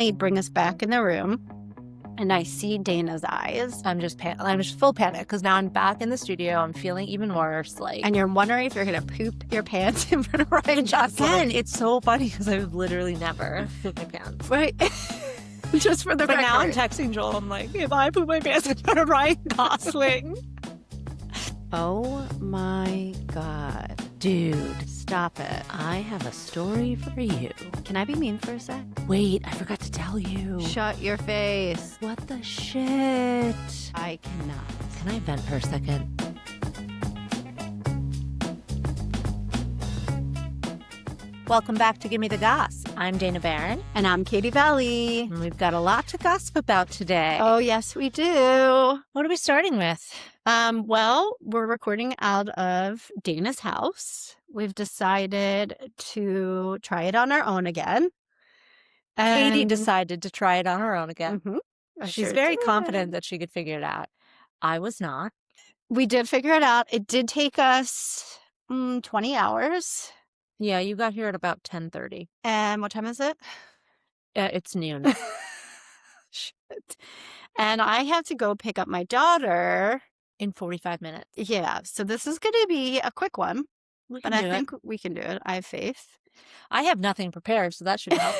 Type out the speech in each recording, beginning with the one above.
They bring us back in the room, and I see Dana's eyes. I'm just full panic because now I'm back in the studio. I'm feeling even worse. And you're wondering if you're going to poop your pants in front of Ryan Gosling. Again, it's so funny because I've literally never pooped my pants. Right. Just for the record. But now I'm texting Joel. I'm like, if I poop my pants in front of Ryan Gosling. Oh my God. Dude, stop it. I have a story for you. Can I be mean for a sec? Wait, I forgot to tell you. Shut your face. What the shit? I cannot. Can I vent for a second? Welcome back to Gimme the Goss. I'm Dana Barron. And I'm Katie Valley. And we've got a lot to gossip about today. Oh, yes, we do. What are we starting with? Well, we're recording out of Dana's house. We've decided to try it on our own again. Katie decided to try it on her own again. Mm-hmm. She's very confident that she could figure it out. I was not. We did figure it out. It did take us 20 hours. Yeah, you got here at about 10:30. And what time is it? It's noon. Shit. And I had to go pick up my daughter in 45 minutes. Yeah, so this is going to be a quick one. But I think we can do it. I have faith. I have nothing prepared, so that should help.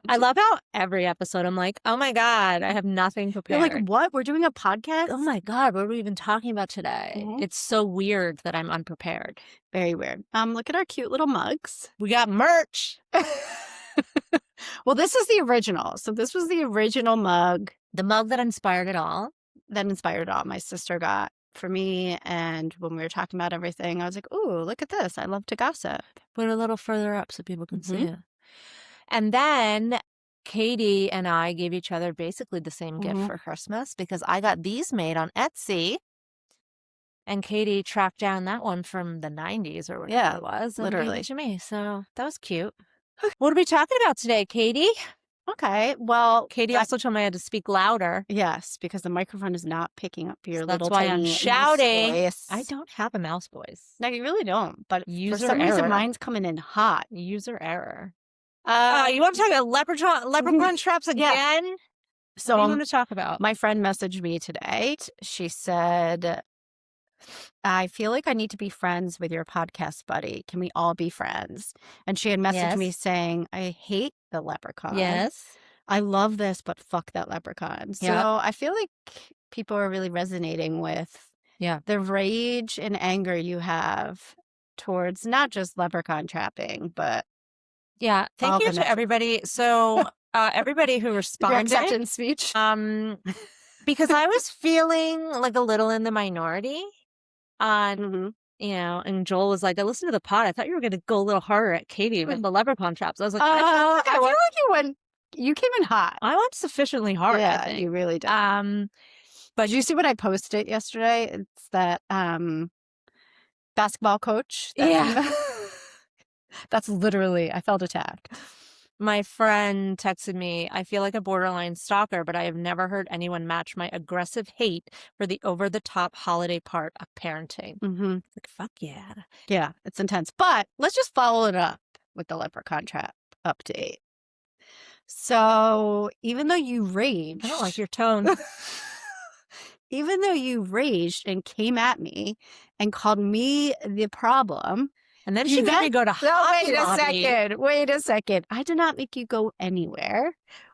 I love how every episode I'm like, oh my God, I have nothing prepared. You're like, what? We're doing a podcast? Oh my God, what are we even talking about today? Mm-hmm. It's so weird that I'm unprepared. Very weird. Look at our cute little mugs. We got merch. Well, this is the original. So this was the original mug. The mug that inspired it all. That inspired it all. My sister got for me. And when we were talking about everything, I was like, ooh, look at this. I love to gossip. Put it a little further up so people can see it. And then Katie and I gave each other basically the same gift for Christmas because I got these made on Etsy. And Katie tracked down that one from the 90s or whatever it was. And literally. gave it to me. So that was cute. What are we talking about today, Katie? Okay, well, Katie also told me I had to speak louder. Yes, because the microphone is not picking up your little that's why tiny I'm shouting. Voice. I don't have a mouse voice. No, you really don't. But User for some error. reason, mine's coming in hot. User error. You want to talk about leprechaun traps again? So what do you want to talk about? My friend messaged me today. She said, I feel like I need to be friends with your podcast buddy. Can we all be friends? And she had messaged me saying, I hate the leprechaun. Yes. I love this, but fuck that leprechaun. So I feel like people are really resonating with the rage and anger you have towards not just leprechaun trapping, but thank you to everybody. So everybody who responded. Your acceptance speech. Because I was feeling like a little in the minority on, and Joel was like, I listened to the pod. I thought you were going to go a little harder at Katie with the leprechaun traps. I was like, I feel like you came in hot. I went sufficiently hard. Yeah, I think. you really did. But did you see what I posted yesterday? It's that basketball coach. That's literally, I felt attacked. My friend texted me, I feel like a borderline stalker, but I have never heard anyone match my aggressive hate for the over-the-top holiday part of parenting. Like, fuck yeah. Yeah, it's intense. But let's just follow it up with the leprechaun trap update. So even though you raged. I don't like your tone. Even though you raged and came at me and called me the problem. And then she made me go to Hobby Lobby. Wait a second. I did not make you go anywhere.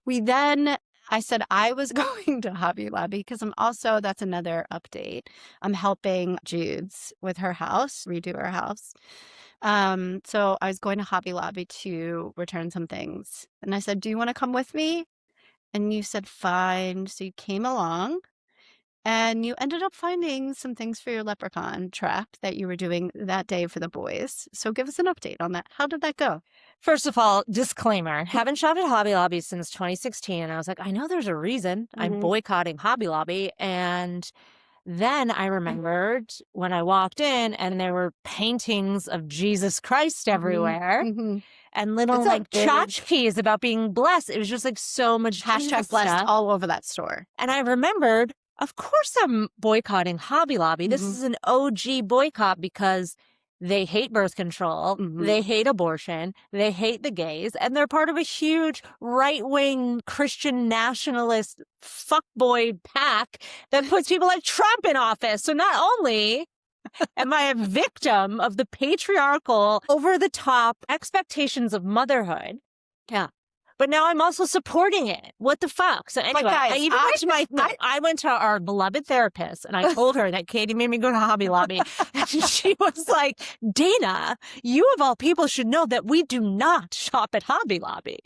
I said I was going to Hobby Lobby because that's another update. I'm helping Jude's with her house, redo her house. So I was going to Hobby Lobby to return some things. And I said, do you want to come with me? And you said, fine. So you came along. And you ended up finding some things for your leprechaun trap that you were doing that day for the boys. So give us an update on that. How did that go? First of all, disclaimer, haven't shopped at Hobby Lobby since 2016. And I was like, I know there's a reason I'm boycotting Hobby Lobby. And then I remembered when I walked in and there were paintings of Jesus Christ everywhere. And little tchotchkes about being blessed. It was just like so much hashtag blessed stuff all over that store. And I remembered, of course I'm boycotting Hobby Lobby. This is an OG boycott because They hate birth control. Mhm. They hate abortion. They hate the gays. And they're part of a huge right-wing Christian nationalist fuckboy pack that puts people like Trump in office. So not only am I a victim of the patriarchal, over-the-top expectations of motherhood, Yeah. but now I'm also supporting it. What the fuck? So anyway, guys, I even went to I went to our beloved therapist and I told her that Katie made me go to Hobby Lobby. And she was like, Dana, you of all people should know that we do not shop at Hobby Lobby.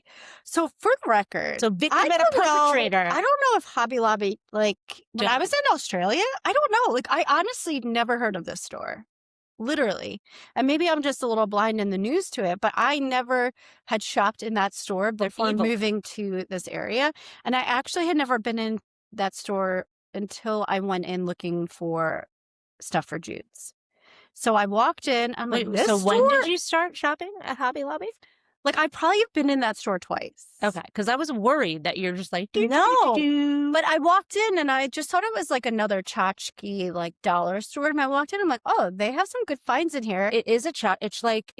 So for the record, So victim and a perpetrator. I don't know if Hobby Lobby, like when I was in Australia, I don't know. Like I honestly never heard of this store. Literally. And maybe I'm just a little blind in the news to it, but I never had shopped in that store before moving to this area. And I actually had never been in that store until I went in looking for stuff for Jude's. So I walked in. I'm like, this so store? when did you start shopping at Hobby Lobby? Like, I probably have been in that store twice. Okay, because I was worried that you're just like, no. But I walked in and I just thought it was like another tchotchke, like dollar store. And I walked in, I'm like, oh, they have some good finds in here. It is a it's like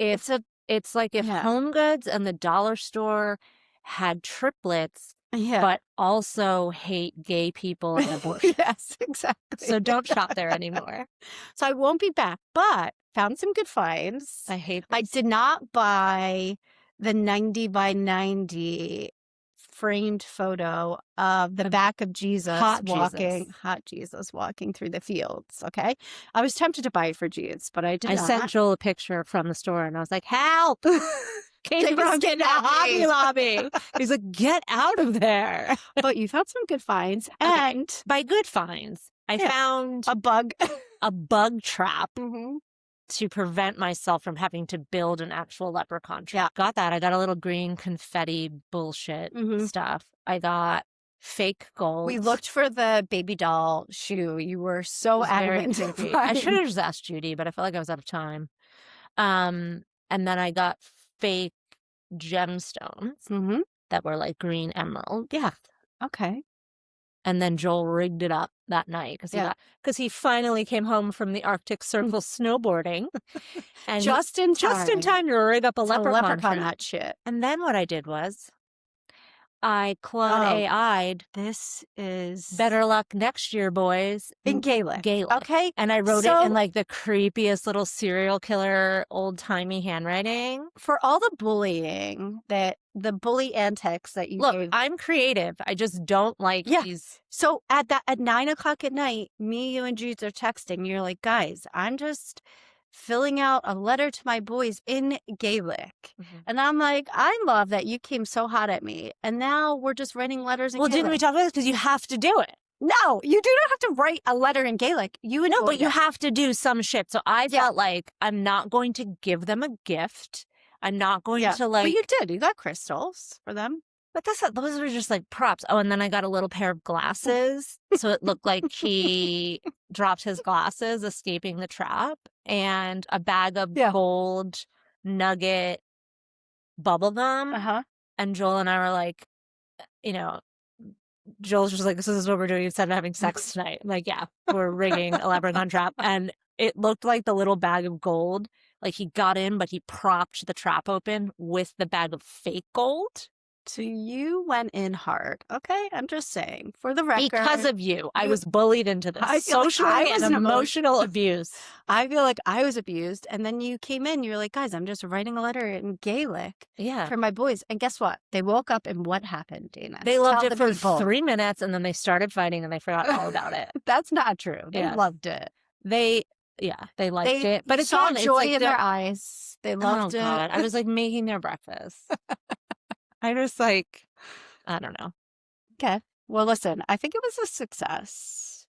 if Home Goods and the dollar store had triplets, but also hate gay people and abortion. Yes, exactly. So don't shop there anymore. So I won't be back, but found some good finds. I hate this. I did not buy the 90 by 90 framed photo of the back of Jesus hot Jesus walking through the fields. Okay. I was tempted to buy it for Jude's, but I did not. I sent Joel a picture from the store and I was like, help. Katie was getting a Hobby Lobby. He's like, get out of there. But you found some good finds. And by good finds, I found a bug trap. To prevent myself from having to build an actual leprechaun trap. Got that. I got a little green confetti bullshit stuff. I got fake gold. We looked for the baby doll shoe. You were so adamant. I should have just asked Judy, but I felt like I was out of time. And then I got fake gemstones that were like green emerald. Yeah. Okay. And then Joel rigged it up that night because he finally came home from the Arctic Circle snowboarding, and just in time to rig up a leprechaun that shit. And then what I did was I Claude AI'd. This is better luck next year, boys. In Gaelic. Okay. And I wrote it in like the creepiest little serial killer, old timey handwriting. For all the bullying the bully antics that you gave. I'm creative. I just don't like these. So at 9:00 at night, me, you, and Jude are texting. You're like, guys, I'm just filling out a letter to my boys in Gaelic. And I'm like, I love that you came so hot at me. And now we're just writing letters in Gaelic. Well, didn't we talk about this? Because you have to do it. No, you do not have to write a letter in Gaelic. You have to do some shit. So I felt like I'm not going to give them a gift. I'm not going to like. But you did. You got crystals for them. But those were just like props. Oh, and then I got a little pair of glasses. So it looked like he dropped his glasses, escaping the trap, and a bag of gold nugget bubble gum. And Joel and I were like, Joel's just like, this is what we're doing instead of having sex tonight. I'm like, yeah, we're rigging a leprechaun trap. And it looked like the little bag of gold. Like he got in, but he propped the trap open with the bag of fake gold. So you went in hard. Okay, I'm just saying. For the record. Because of you. I was bullied into this. Socially and emotional abuse. I feel like I was abused. And then you came in, you were like, guys, I'm just writing a letter in Gaelic for my boys. And guess what? They woke up and what happened, Dana? They loved it for 3 minutes and then they started fighting and they forgot all about it. That's not true. They loved it. They liked it. But it's saw joy like in their eyes. They loved it. God. I was like making their breakfast. I was like, I don't know. Okay. Well, listen, I think it was a success.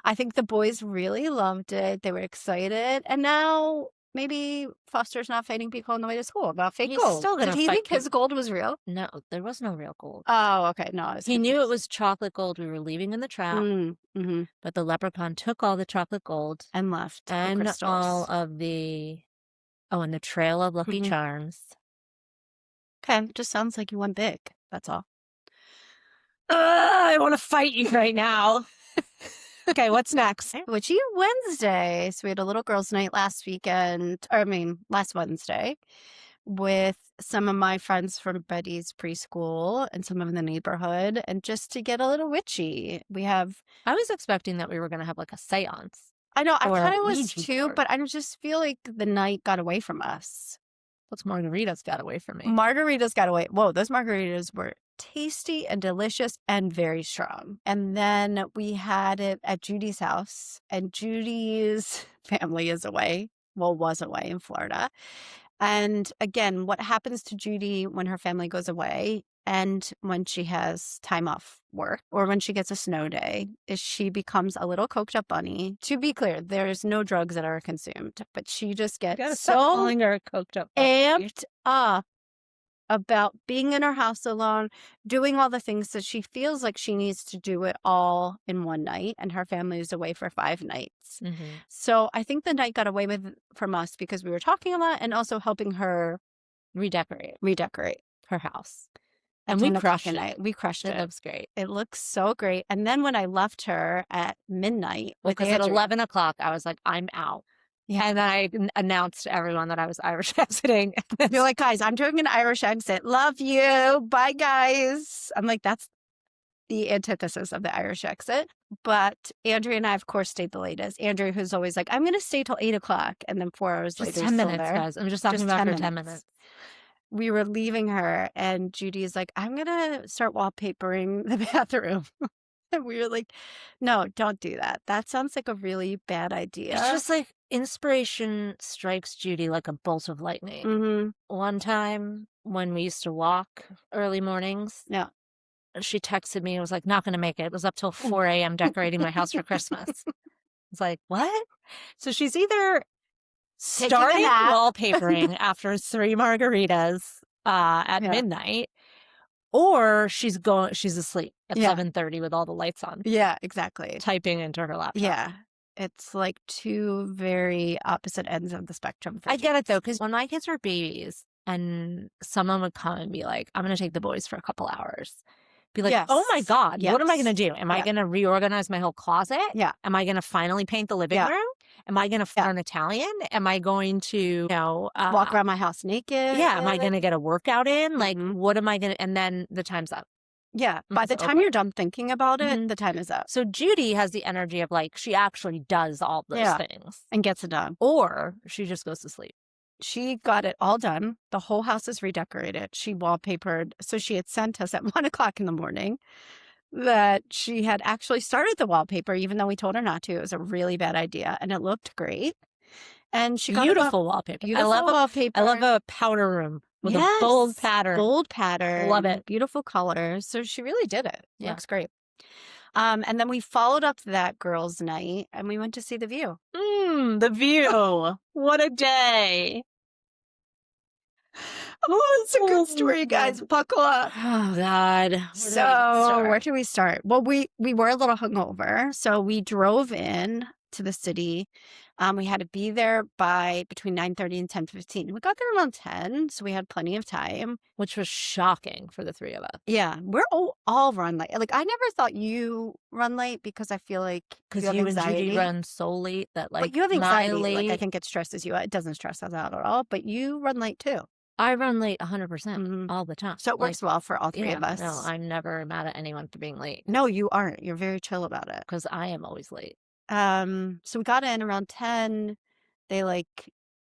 I think the boys really loved it. They were excited. And now maybe Foster's not fighting people on the way to school about fake gold. Still gonna Did he think his gold was real? No, there was no real gold. Oh, okay. No, he knew it was chocolate gold. We were leaving in the trap. But the leprechaun took all the chocolate gold. And left. And all of the... Oh, and the trail of Lucky Charms. Okay, just sounds like you went big. That's all. I want to fight you right now. Okay, what's next? Witchy Wednesday. So we had a little girls' night last Wednesday with some of my friends from Betty's preschool and some of the neighborhood, and just to get a little witchy. I was expecting that we were going to have like a seance. I know, I or a kind of was Ouija too, board. but I just feel like the night got away from us. Those margaritas got away from me. Margaritas got away. Whoa, those margaritas were tasty and delicious and very strong. And then we had it at Judy's house, and Judy's family is away. Well, was away in Florida. And again, what happens to Judy when her family goes away and when she has time off work or when she gets a snow day is she becomes a little coked up bunny. To be clear, there's no drugs that are consumed, but she just gets so calling her a coked up bunny. amped up about being in her house alone, doing all the things that she feels like she needs to do it all in one night, and her family is away for 5 nights. So I think the night got away from us because we were talking a lot and also helping her redecorate her house. And we crushed it. We crushed it. It looks great. It looks so great. And then when I left her at midnight, because at 11 o'clock, I was like, I'm out. Yeah. And then I announced to everyone that I was Irish exiting. You're like, guys, I'm doing an Irish exit. Love you. Bye, guys. I'm like, that's the antithesis of the Irish exit. But Andrea and I, of course, stayed the latest. Andrea, who's always like, I'm going to stay till 8 o'clock. And then 4 hours just later, 10 minutes, guys. I'm just talking about for 10 minutes. We were leaving her, and Judy is like, I'm going to start wallpapering the bathroom. And we were like, no, don't do that. That sounds like a really bad idea. It's just like inspiration strikes Judy like a bolt of lightning. One time when we used to walk early mornings, she texted me and was like, not going to make it. It was up till 4 a.m. decorating my house for Christmas. I was like, what? So she's either starting wallpapering after 3 margaritas at midnight, or she's asleep at 7:30 with all the lights on. Yeah, exactly. Typing into her laptop. Yeah. It's like 2 very opposite ends of the spectrum. I get it though, because when my kids were babies and someone would come and be like, I'm going to take the boys for a couple hours. Be like, oh my God, what am I going to do? Am I going to reorganize my whole closet? Yeah. Am I going to finally paint the living room? Am I going to learn Italian? Am I going to, walk around my house naked? Yeah. Am I going to get a workout in? Like, what am I going to, and then the time's up. Yeah. By the time you're done thinking about it, the time is up. So Judy has the energy of like, she actually does all those things. And gets it done. Or she just goes to sleep. She got it all done. The whole house is redecorated. She wallpapered. So she had sent us at 1 o'clock in the morning that she had actually started the wallpaper, even though we told her not to. It was a really bad idea. And it looked great. And she got beautiful wallpaper. Beautiful wallpaper. I love a powder room with a bold pattern. Bold pattern. Love it. Beautiful colors. So she really did it. It looks great. And then we followed up that girls' night and we went to see the view. The view. What a day. Oh, it's a good story, guys. Buckle up. Oh, God. Where do we start? Well, we were a little hungover. So we drove in to the city. We had to be there by between 9:30 and 10:15. We got there around 10, so we had plenty of time. Which was shocking for the 3 of us. Yeah, we're all run late. Like, I never thought you run late because I feel like you and Judy run so late that, like, but you have anxiety. Like, I think it stresses you out. It doesn't stress us out at all, but you run late too. I run late 100% all the time. So it works well for all 3 of us. No, I'm never mad at anyone for being late. No, you aren't. You're very chill about it. Because I am always late. So we got in around 10. They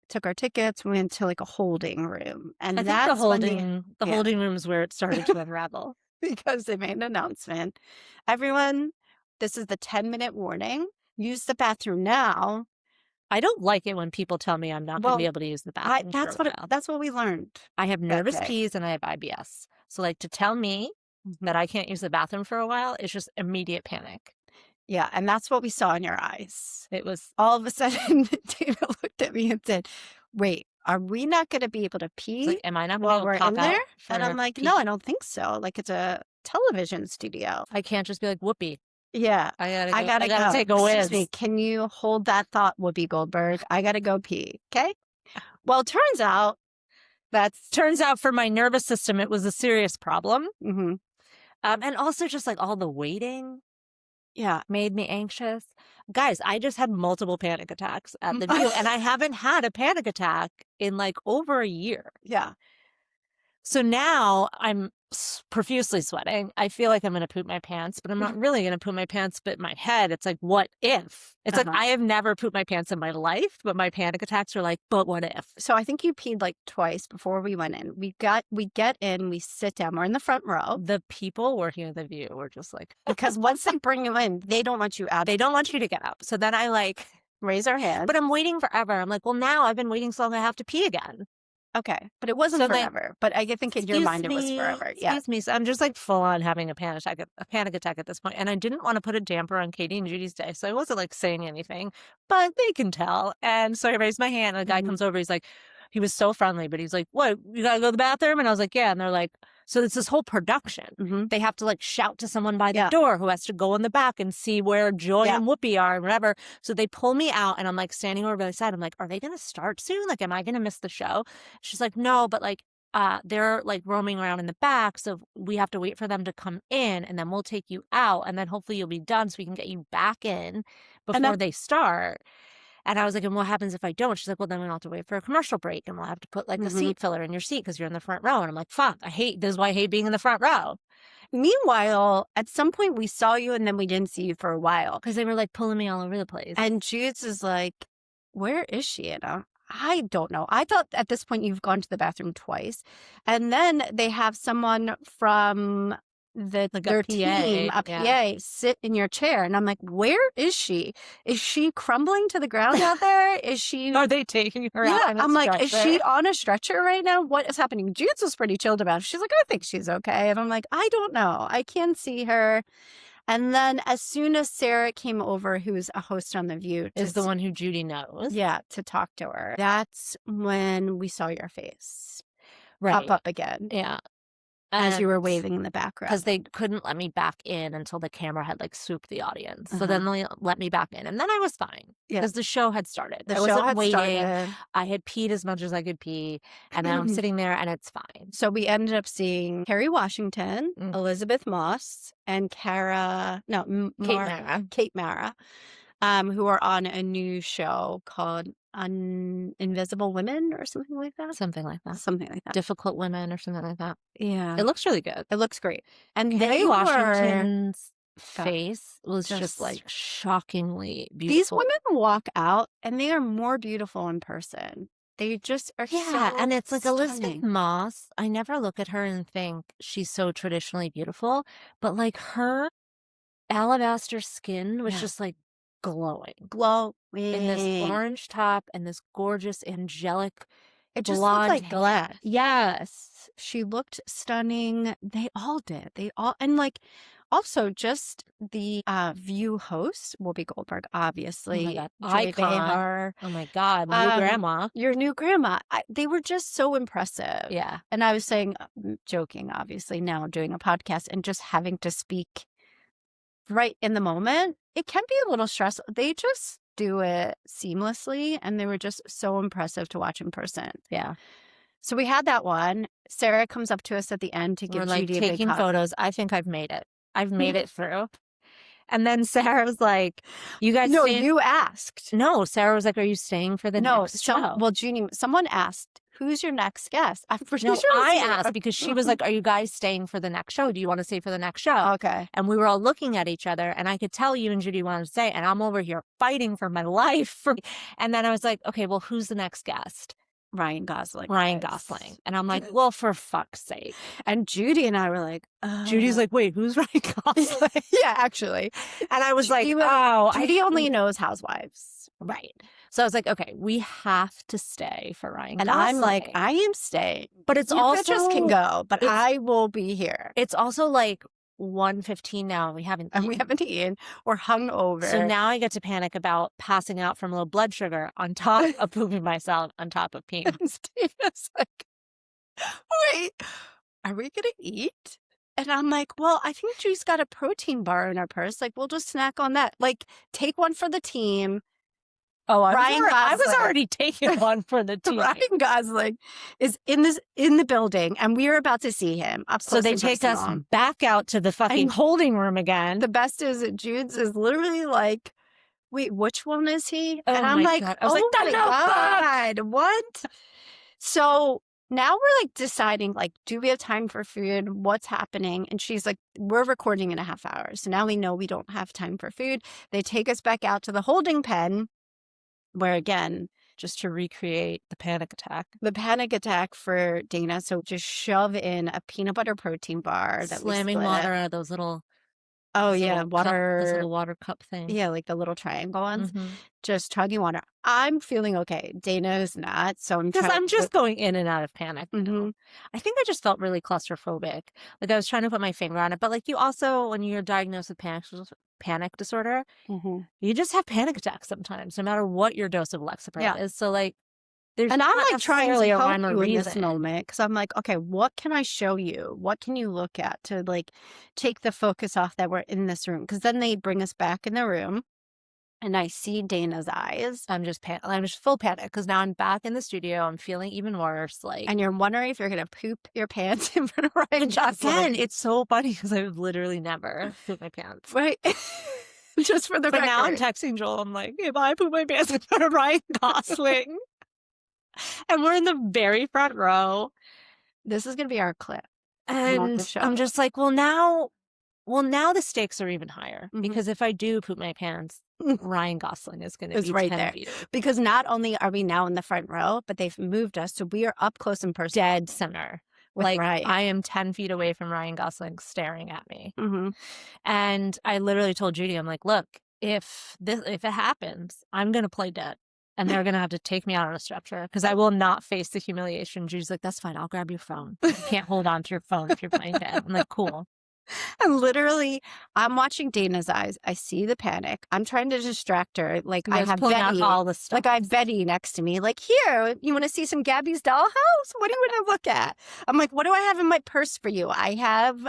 took our tickets. We went to a holding room, and I think the holding room is where it started to unravel because they made an announcement. Everyone, this is the 10-minute warning. Use the bathroom now. I don't like it when people tell me I'm not going to be able to use the bathroom. That's what we learned. I have nervous peas and I have IBS. So to tell me that I can't use the bathroom for a while is just immediate panic. Yeah, and that's what we saw in your eyes. It was all of a sudden, David looked at me and said, wait, are we not going to be able to pee am I not while we're in there? And I'm like, no, I don't think so. It's a television studio. I can't just be like, whoopee. Yeah. I gotta go. Take a whiz. Excuse me, can you hold that thought, Whoopi Goldberg? I gotta go pee. Okay. Well, it turns out for my nervous system, it was a serious problem. And also just all the waiting. Yeah. made me anxious. Guys, I just had multiple panic attacks at the view, and I haven't had a panic attack in like over a year. Yeah. So now I'm profusely sweating. I feel like I'm going to poop my pants, but I'm not really going to poop my pants. But in my head, it's like, what if? It's like, I have never pooped my pants in my life, but my panic attacks are like, but what if? So I think you peed like twice before we went in. We get in, we sit down, we're in the front row. The people working at the view were just like, Because once they bring you in, they don't want you out. they don't want you to get up. So then I like raise our hand. But I'm waiting forever. I'm like, well, now I've been waiting so long, I have to pee again. Okay. But it wasn't forever. But I think in your mind it was forever. Yeah. Excuse me. So I'm just like full on having a panic attack at this point. And I didn't want to put a damper on Katie and Judy's day. So I wasn't like saying anything, but they can tell. And so I raised my hand and a guy comes over. He's like, he was so friendly, but he's like, what, you gotta go to the bathroom? And I was like, yeah. And they're like, so it's this whole production. They have to like shout to someone by the door who has to go in the back and see where Joy and Whoopi are and whatever. So they pull me out and I'm like standing over by the side. I'm like, are they going to start soon? Like, am I going to miss the show? She's like, no, but like, they're like roaming around in the back. So we have to wait for them to come in and then we'll take you out. And then hopefully you'll be done so we can get you back in before they start. And I was like, and what happens if I don't? She's like, well, then we'll have to wait for a commercial break and we'll have to put like a seat filler in your seat because you're in the front row. And I'm like, fuck, this is why I hate being in the front row. Meanwhile, at some point we saw you and then we didn't see you for a while. Because they were like pulling me all over the place. And Jude's is like, where is she, Anna? I don't know. I thought at this point you've gone to the bathroom twice. And then they have someone from their team, a PA, sit in your chair. And I'm like, where is she? Is she crumbling to the ground out there? Is she... Are they taking her out on a I'm like, stretcher? is she on a stretcher right now? What is happening? Jude's was pretty chilled about it. She's like, I think she's okay. And I'm like, I don't know. I can see her. And then as soon as Sarah came over, who's a host on The View. Is the one who Judy knows. Yeah, to talk to her. That's when we saw your face pop up again. Yeah. As you were waving in the background. Because they couldn't let me back in until the camera had like swooped the audience. So then they let me back in. And then I was fine. Because the show had started. I wasn't waiting. I had peed as much as I could pee. And now I'm sitting there and it's fine. So we ended up seeing Kerry Washington, Elizabeth Moss, and Kate Mara, who are on a new show called Invisible Women or something like that. Something like that. Difficult Women or something like that. Yeah. It looks really good. It looks great. And Kerry Washington's face was just like shockingly beautiful. These women walk out and they are more beautiful in person. They just are so and it's like stunning. Elizabeth Moss. I never look at her and think she's so traditionally beautiful, but like her alabaster skin was just like glowing in this orange top and this gorgeous angelic it just blonde looked like glass. Yes, she looked stunning. They all did. And like also just the View host, Whoopi Goldberg, obviously. Oh my God. Icon. Oh my God, new grandma. Your new grandma. They were just so impressive. Yeah. And I was saying, joking, obviously, now doing a podcast and just having to speak right in the moment, it can be a little stressful. They just do it seamlessly, and they were just so impressive to watch in person. Yeah. So we had that one. Sarah comes up to us at the end to give Judy a big taking hug. photos. I think I've made it. I've made it through. And then Sarah was like, you guys No, you asked. No, Sarah was like, are you staying for the next show? Well, Judy, someone asked, who's your next guest? I'm pretty sure I asked because she was like, are you guys staying for the next show? Do you want to stay for the next show? Okay. And we were all looking at each other and I could tell you and Judy wanted to stay and I'm over here fighting for my life. And then I was like, okay, well, who's the next guest? Ryan Gosling. And I'm like, well, for fuck's sake. And Judy and I were like, Judy's like, wait, who's Ryan Gosling? Yeah, actually. And I was Judy only knows Housewives. Right. So I was like, okay, we have to stay for Ryan and Gosling. I'm like, I am staying. But it's you also just can go, but I will be here. It's also like 1:15 now and we haven't eaten. We're hungover. So now I get to panic about passing out from low blood sugar on top of pooping myself on top of peeing. And Steve is like, wait, are we gonna eat? And I'm like, well, I think Judy's got a protein bar in her purse. Like, we'll just snack on that. Like, take one for the team. Oh, Ryan I was Gosling. already taking one for the team. Ryan Gosling is in the building, and we are about to see him up So close they and take us personal. back out to the fucking holding room again. The best is that Jude's is literally like, wait, which one is he? Oh And I'm my like, God. I was like, oh the my notebook! God, what? So now we're like deciding, like, do we have time for food? What's happening? And she's like, we're recording in a half hour. So now we know we don't have time for food. They take us back out to the holding pen where, again, just to recreate the panic attack. The panic attack for Dana. So just shove in a peanut butter protein bar. Slamming water out of those little... Oh, those yeah, little water. Those little water cup things. Yeah, like the little triangle ones. Mm-hmm. Just chugging water. I'm feeling okay. Dana is not. So I'm just going in and out of panic. Mm-hmm. I think I just felt really claustrophobic. Like I was trying to put my finger on it. But like you also, when you're diagnosed with panic disorder, you just have panic attacks sometimes, no matter what your dose of Lexapro is. So like, and I'm like trying to help you in this reason. moment because I'm like, okay, what can I show you? What can you look at to like take the focus off that we're in this room? Because then they bring us back in the room, and I see Dana's eyes. I'm just full panic because now I'm back in the studio. I'm feeling even worse. Like, and you're wondering if you're gonna poop your pants in front of Ryan Gosling. Again, it's so funny because I've literally never pooped my pants. Right. Just for the record. But now I'm texting Joel. I'm like, if I poop my pants in front of Ryan Gosling. And we're in the very front row. This is going to be our clip. And I'm just like, well, now the stakes are even higher. Because if I do poop my pants, Ryan Gosling is going to be right 10 there. feet. Because not only are we now in the front row, but they've moved us. So we are up close and personal. Dead center. Like, Ryan. I am 10 feet away from Ryan Gosling staring at me. And I literally told Judy, I'm like, look, if it happens, I'm going to play dead. And they're going to have to take me out on a stretcher because I will not face the humiliation. Judy's like, that's fine. I'll grab your phone. You can't hold on to your phone if you're playing dead. I'm like, cool. And literally, I'm watching Dana's eyes. I see the panic. I'm trying to distract her. Like, I have Betty. All the stuff. Like, I have Betty next to me. Like, here, you want to see some Gabby's dollhouse? What do you want to look at? I'm like, what do I have in my purse for you? I have,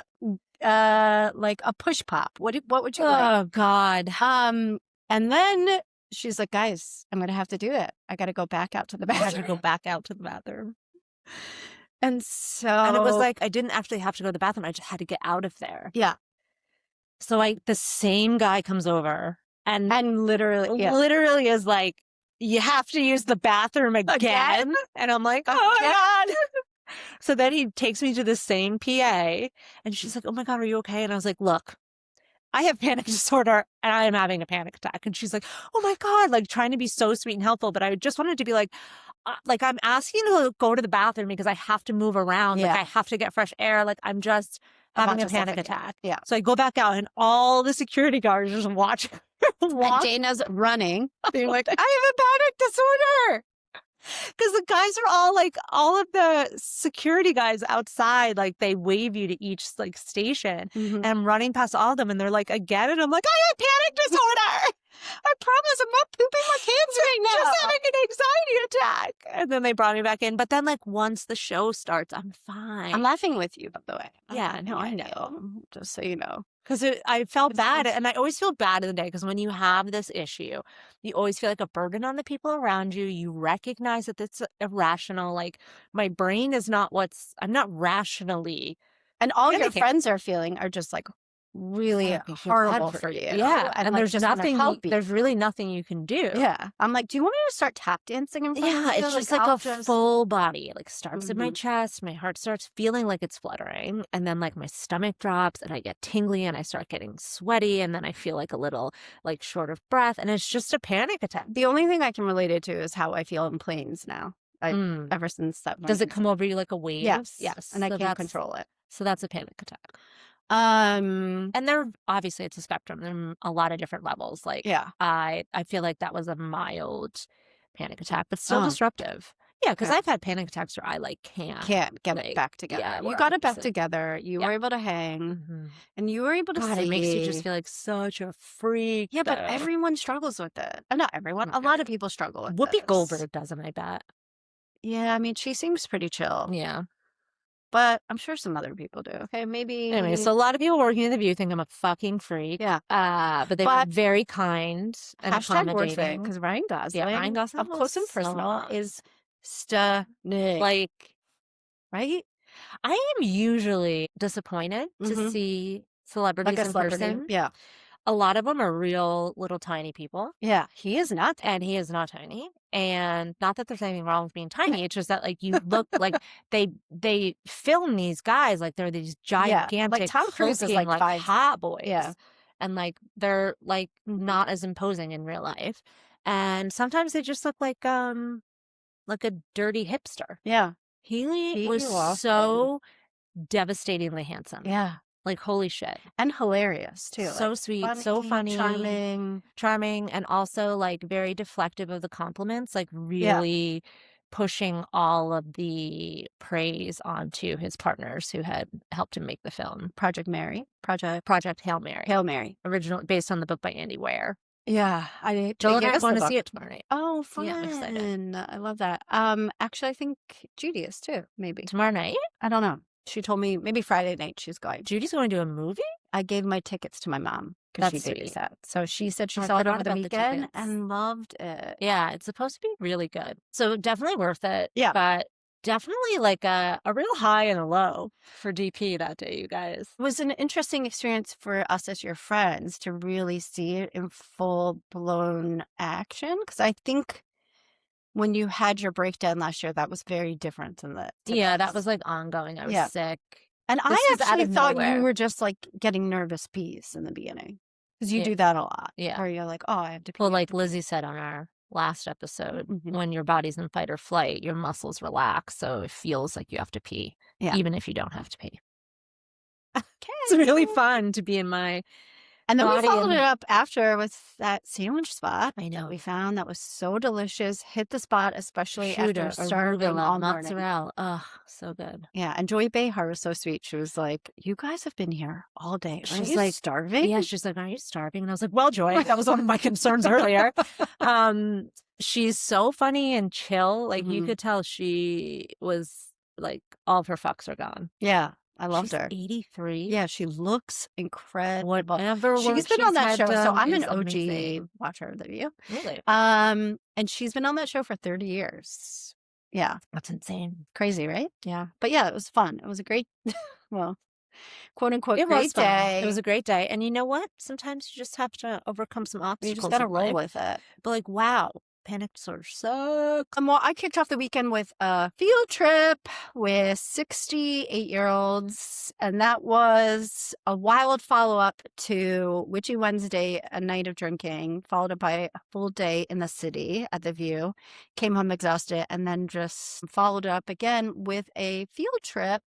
like, a push pop. What would you like? Oh, God. And then she's like, guys, I'm going to have to do it. I got to go back out to the bathroom. I had to go back out to the bathroom. And so... And it was like, I didn't actually have to go to the bathroom. I just had to get out of there. Yeah. So the same guy comes over and literally is like, you have to use the bathroom again? And I'm like, oh my God. So then he takes me to the same PA and she's like, oh my God, are you okay? And I was like, look, I have panic disorder and I am having a panic attack. And she's like, oh my God, like trying to be so sweet and helpful. But I just wanted to be like I'm asking to go to the bathroom because I have to move around. Like I have to get fresh air. Like I'm just having a panic attack. Yeah. So I go back out and all the security guards just watch. And Dana's running, being like, I have a panic disorder. Because the guys are all of the security guys outside, like they wave you to each like station. And I'm running past all of them and they're like, again? And I'm like, I have panic disorder. I promise I'm not pooping my pants right now. Just having an anxiety attack. And then they brought me back in. But then like once the show starts, I'm fine. I'm laughing with you, by the way. Yeah, no, I know. Just so you know. Because I felt bad. And I always feel bad in the day because when you have this issue, you always feel like a burden on the people around you. You recognize that it's irrational. Like my brain is not I'm not rationally. And all your friends are feeling are just like really horrible for you. Yeah. And like, there's really nothing you can do. Yeah. I'm like, do you want me to start tap dancing in front of you? It's just like a full body. It like starts in my chest. My heart starts feeling like it's fluttering. And then like my stomach drops and I get tingly and I start getting sweaty. And then I feel like a little like short of breath. And it's just a panic attack. The only thing I can relate it to is how I feel in planes now. Ever since that moment. Does it come over you like a wave? Yes. And I can't control it. So that's a panic attack. And obviously it's a spectrum. There are a lot of different levels. Like, I feel like that was a mild panic attack, but still disruptive. Yeah, because I've had panic attacks where I like can't get it back together. Yeah, you got it back together. You were able to hang, and you were able to see. It makes you just feel like such a freak. Yeah, but everyone struggles with it. Not everyone. A lot of people struggle with it. Whoopi Goldberg doesn't, I bet. Yeah, I mean, she seems pretty chill. Yeah. but I'm sure some other people do. Okay, maybe. Anyway, so a lot of people working in the View think I'm a fucking freak. Yeah. But they were very kind and Hashtag worth it, accommodating. because Ryan Yeah, Ryan Gosling, Gosling up close and was so personal, hot. is stunning. Like, right? I am usually disappointed to see Like celebrities a in celebrity. person. Yeah. A lot of them are real little tiny people, Yeah. He is not. and he is not tiny. And not that there's anything wrong with being tiny. It's just that like you look like they film these guys like they're these Yeah. gigantic, Like Tom Cruise is hulking, like like 5. hot boys. Yeah. And like they're like Mhm. not as imposing in real life. And sometimes they just look like a dirty hipster. Yeah. He He was lost it. so devastatingly handsome. Yeah. Like, holy shit. And hilarious too. So Like, sweet, so funny, charming, and also like very deflective of the compliments, like Yeah. really pushing all of the praise onto his partners who had helped him make the film. Project Hail Mary. Hail Mary. Original, based on the book by Andy Weir. Yeah, Joel and gave I are us going the to see book. it tomorrow night. Oh, fun. Yeah, I'm excited. I love that. Actually, I think Judy is too, maybe. Tomorrow night? I don't know. She told me maybe Friday night she's going. Judy's going to a movie? I gave my tickets to my mom because she That's sweet. babysat. So she said she I saw it forgot over the about the weekend tickets. and loved it. Yeah, it's supposed to be really good. So definitely worth it. Yeah. But definitely like a real high and a low for DP that day, you guys. It was an interesting experience for us as your friends to really see it in full-blown action, because I think when you had your breakdown last year, that was very different than that. Yeah, that was like ongoing. I was sick. And This I was out actually of thought nowhere. you were just like getting nervous pees in the beginning, because you Yeah. do that a lot. Yeah. Or you're like, oh, I have to pee. Well, like Lizzie said on our last episode, when your body's in fight or flight, your muscles relax. So it feels like you have to pee, even if you don't have to pee. Okay. It's really fun to be in my And then we body followed and- it up after with that sandwich spot I know. that we found that was so delicious. Hit the spot, especially after Prosciutto, starving arugula, all morning. mozzarella. Ugh, so good. Yeah, and Joy Behar was so sweet. She was like, "You guys have been here all day. Aren't She's you like, starving?" Yeah, she's like, "Are you starving?" And I was like, "Well, Joy, that was one of my concerns earlier." She's so funny and chill. Like you could tell she was like all of her fucks are gone. Yeah, I loved She's her. 83. Yeah, she looks incredible. Whatever She's been on that show, so I'm an is OG amazing. watcher of the View. Really? And she's been on that show for 30 years. Yeah, That's insane. crazy, right? Yeah. But yeah, it was fun. It was a great, well, quote unquote, It great was fun. day. It was a great day. And you know what? Sometimes you just have to overcome some obstacles. You just got to in roll life. with it. But like, wow, panic disorder sucks. Well, I kicked off the weekend with a field trip with 68-year-olds, and that was a wild follow-up to Witchy Wednesday, a night of drinking, followed up by a full day in the city at the View. Came home exhausted, and then just followed up again with a field trip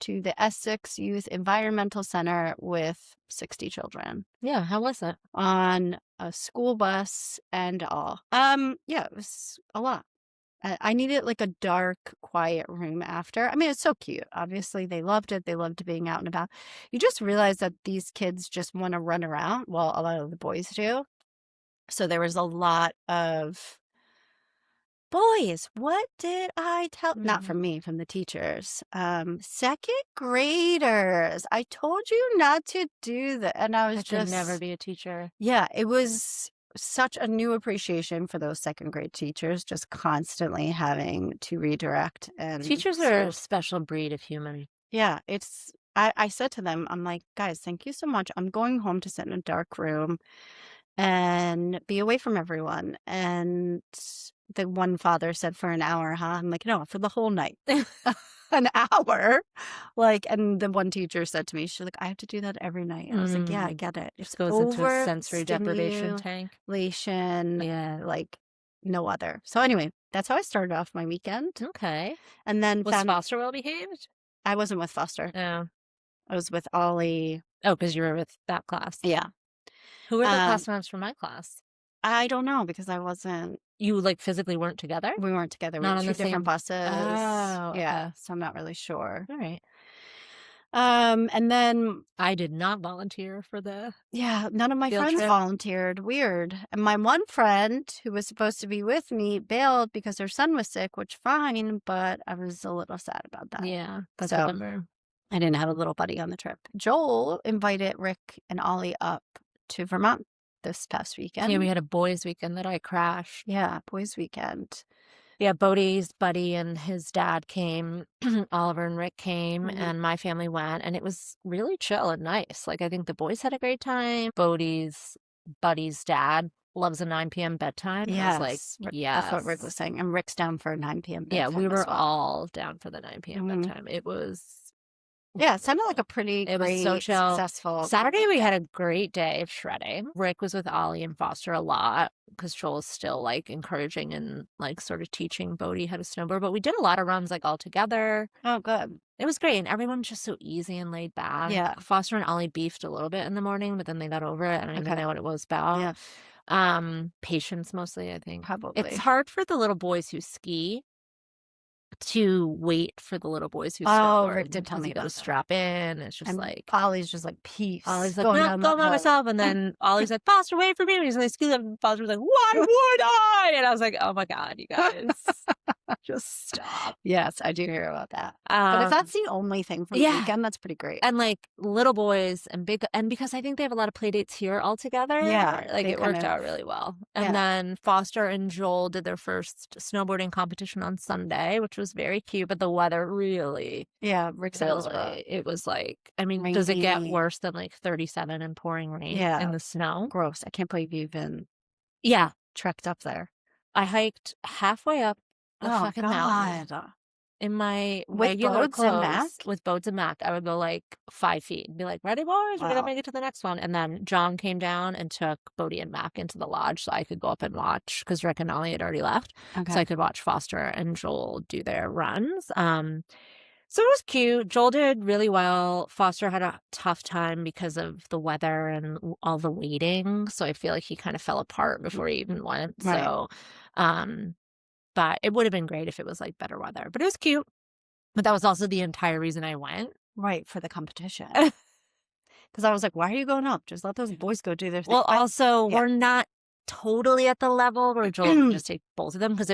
to the Essex Youth Environmental Center with 60 children. Yeah, how was it? On a school bus and all. Yeah, it was a lot. I needed like a dark, quiet room after. I mean, it's so cute. Obviously, they loved it. They loved being out and about. You just realize that these kids just want to run around. Well, a lot of the boys do. So there was a lot of boys, what did I tell? Not from me, from the teachers. Second graders. I told you not to do that. And I was I just could never be a teacher. Yeah, it was such a new appreciation for those second grade teachers, just constantly having to redirect. And Teachers are a special breed of human. Yeah, I said to them, I'm like, guys, thank you so much. I'm going home to sit in a dark room and be away from everyone. And the one father said, for an hour, huh? I'm like, no, for the whole night. An hour. Like, and the one teacher said to me, she's like, I have to do that every night. I was like, yeah, I get it. It goes into a sensory deprivation tank. Yeah, like no other. So anyway, that's how I started off my weekend. Okay. And then was Foster well behaved? I wasn't with Foster. No. I was with Ollie. Oh, because you were with that class. Yeah. Who were the class members from my class? I don't know, because I wasn't. You like physically weren't together? We weren't together. We Not were on two the same different buses. Oh, yeah. okay. So I'm not really sure. All right. And then I did not volunteer for the yeah, none of my field friends trip. volunteered. Weird. And my one friend who was supposed to be with me bailed because her son was sick, which fine, but I was a little sad about that. Yeah, that's a So bummer. I didn't have a little buddy on the trip. Joel invited Rick and Ollie up to Vermont this past Yeah, we weekend. had a boys' weekend that I crashed. Yeah, boys' weekend. Yeah, Bodie's buddy and his dad came, Oliver and Rick came, Mhm. and my family went, and it was really chill and nice. Like, I think the boys had a great time. Bodie's buddy's dad loves a 9 p.m. bedtime, and I was like, Yes, that's what Rick was yes. saying. And Rick's down for a 9 p.m. Yeah, we bedtime as were well. all down for the 9 p.m. Mhm. bedtime. It was Yeah, it sounded like a pretty It was so great, chill. successful Saturday, we weekend. had a great day of shredding. Rick was with Ollie and Foster a lot because Joel's still like encouraging and like sort of teaching Bodie how to snowboard. But we did a lot of runs like all together. Oh, good. It was great. And everyone's just so easy and laid back. Yeah. Foster and Ollie beefed a little bit in the morning, but then they got over it. I don't even Okay. know what it was about. Yeah, Patience mostly, I think. It's probably. hard for the little boys who ski to wait for the little boys who Oh, Rick snowboard did tell because me you got to about that. strap in. It's just And like Ollie's just like, peace, Ollie's like, going "Nope, down going that by hill. myself," and then Ollie's like, "Foster, wait for me," and he's on the ski lift, and Foster was like, "Why would I?" And I was like, "Oh my god, you guys, just stop." Yes, I do hear about that. But if Um, that's the only thing from the yeah, weekend, that's pretty great. and like little boys and big, and because I think they have a lot of play dates here all Yeah, together, like they it kind worked out of, really well. And yeah. then Foster and Joel did their first snowboarding competition on Sunday, which was very cute, but the weather really Yeah, Rick said it was rough. it was like, I mean, does it get Rainy. worse than like 37 and pouring rain in Yeah, the snow? gross. I can't believe you even Yeah, trekked up there. I hiked halfway up the Oh, fucking mountain God. in my With regular Bodes and clothes Mac? with boats and Mac. I would go like 5 feet and be like, "Ready, boys? We're gonna Wow. make it to the next one." And then John came down and took Bodie and Mac into the lodge so I could go up and watch because Rick and Ollie had already left, so Okay. I could watch Foster and Joel do their runs. So it was cute. Joel did really well. Foster had a tough time because of the weather and all the waiting. So I feel like he kind of fell apart before he even went. Right. So, um, but it would have been great if it was like better weather. But it was cute. But that was also the entire reason I went. Right, for the competition. Because I was like, why are you going up? Just let those boys go do their thing. Well, also, Yeah. we're not totally at the level where Joel can just take both of them because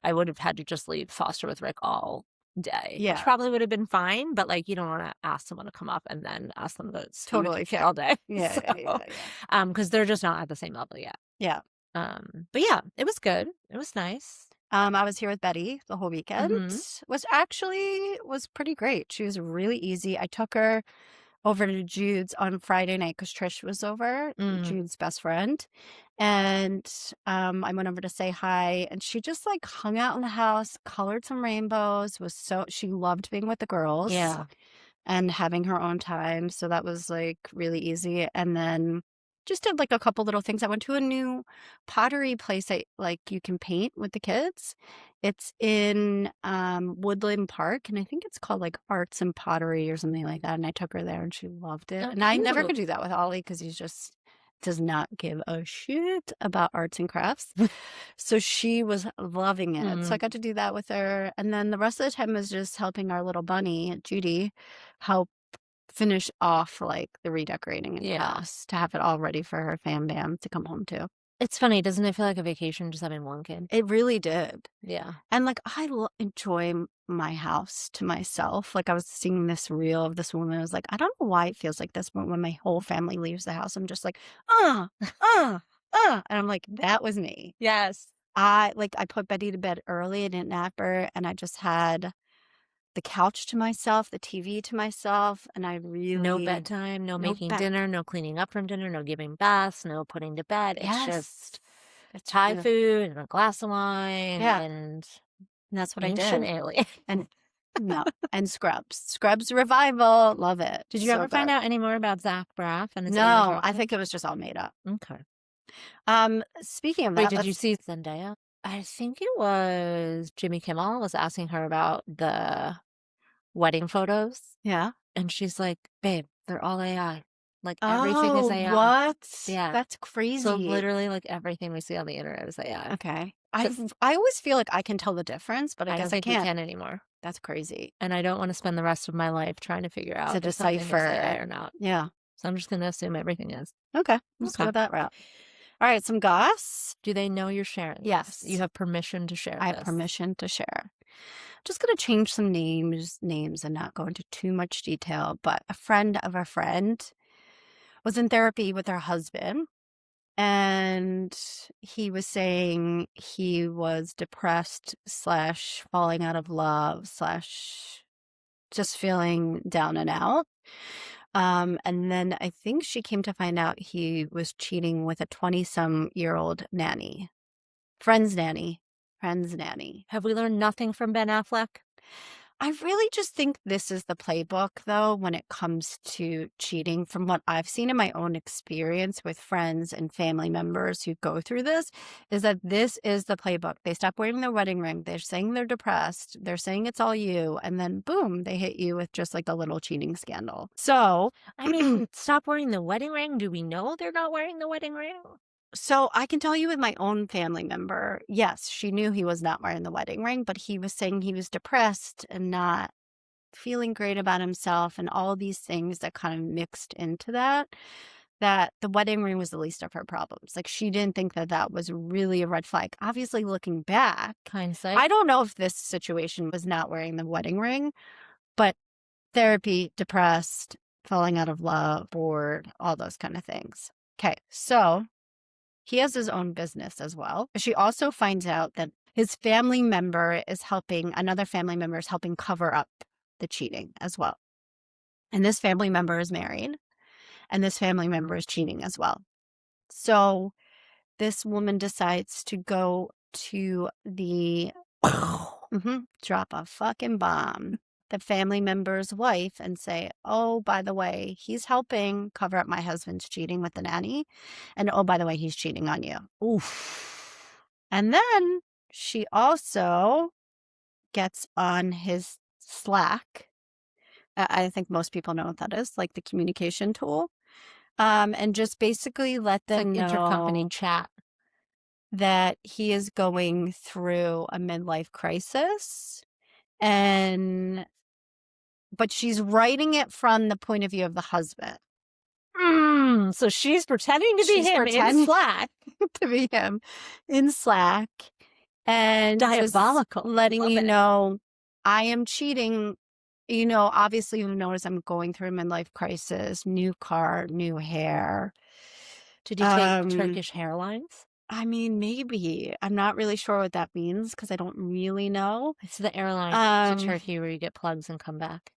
I would have had to just leave Foster with Rick all day, which Yeah, probably would have been fine. But like, you don't want to ask someone to come up and then ask them to ski with totally your kid fair. all day. Yeah, yeah, yeah, Because they're just not at the same level yet. yeah. But yeah, it was good. It was nice. I was here with Betty the whole weekend. Mm-hmm. Was pretty great. She was really easy. I took her over to Jude's on Friday night because Trish was over, Mm. Jude's best friend. And I went over to say hi, and she just like hung out in the house, colored some rainbows, she loved being with the girls Yeah. and having her own time. So that was like really easy. And then just did like a couple little things. I went to a new pottery place that like you can paint with the kids. It's in Woodland Park, and I think it's called like Arts and Pottery or something like that. And I took her there and she loved it. Oh, And I never cute. could do that with Ollie because he's just does not give a shit about arts and crafts. So she was loving it. So I got to do that with her. And then the rest of the time was just helping our little bunny, Judy, help finish off like the redecorating in the Yeah. house to have it all ready for her fam bam to come home to. It's funny, doesn't it feel like a vacation just having one kid? It really did. Yeah. And like enjoy my house to myself. Like I was seeing this reel of this woman. I was like, I don't know why it feels like this, but when my whole family leaves the house, I'm just like, uh, uh, and I'm like, that was me. Yes. I put Betty to bed early. I didn't nap her, and I just had the couch to myself, the TV to myself, and I really No bedtime, no making bed. dinner, no cleaning up from dinner, no giving baths, no putting to bed. It's Yes, just it's Thai really- food and a glass of wine Yeah. and And that's what I ancient did. alien. And no, and Scrubs revival, love it. Did you So ever find good. out any more about Zach Braff and his No, I aliens? think it was just all made up. Okay. Speaking of Wait, that, did you see Zendaya? I think it was Jimmy Kimmel was asking her about the wedding photos. Yeah. And she's like, "Babe, they're all AI. Like everything is Oh, AI." what? Yeah. That's crazy. So literally like everything we see on the internet is AI. Okay. I always feel like I can tell the difference, but I I don't guess I think we can't. can anymore. That's crazy. And I don't want to spend the rest of my life trying to figure To out if something is decipher. AA or not. Yeah. So I'm just going to assume everything is. Okay. Let's go Okay. that route. All right. Some goss. Do they know you're sharing Yes. this? You have permission to share I have this. permission to share. Just going to change some names and not go into too much detail. But a friend of a friend was in therapy with her husband. And he was saying he was depressed / falling out of love / just feeling down and out. And then I think she came to find out he was cheating with a 20-some-year-old nanny. Friend's nanny. Have we learned nothing from Ben Affleck? I really just think this is the playbook, though, when it comes to cheating. From what I've seen in my own experience with friends and family members who go through this, is that this is the playbook. They stop wearing their wedding ring. They're saying they're depressed. They're saying it's all you. And then, boom, they hit you with just like a little cheating scandal. So, I mean, stop wearing the wedding ring. Do we know they're not wearing the wedding ring? So I can tell you with my own family member, yes, she knew he was not wearing the wedding ring, but he was saying he was depressed and not feeling great about himself and all these things that kind of mixed into that the wedding ring was the least of her problems. Like, she didn't think that that was really a red flag. Obviously, looking back, Hindsight. I don't know if this situation was not wearing the wedding ring, but therapy, depressed, falling out of love, bored, all those kind of things. Okay, so he has his own business as well. She also finds out that his family member is helping, another family member is helping cover up the cheating as well. And this family member is married, and this family member is cheating as well. So this woman decides to go to the drop a fucking bomb, the family member's wife, and say, oh, by the way, he's helping cover up my husband's cheating with the nanny. And oh, by the way, he's cheating on you. Oof. And then she also gets on his Slack. I think most people know what that is, like the communication tool. And just basically let It's like them know intercompany chat. that he is going through a midlife crisis. But she's writing it from the point of view of the husband. So she's pretending to be She's him pretending in Slack. to be him in Slack. And Diabolical. just letting Love you it. know, I am cheating. You know, obviously you notice I'm going through a midlife crisis, new car, new hair. Did he take Turkish hairlines? I mean, maybe. I'm not really sure what that means because I don't really know. It's the airline to Turkey where you get plugs and come back.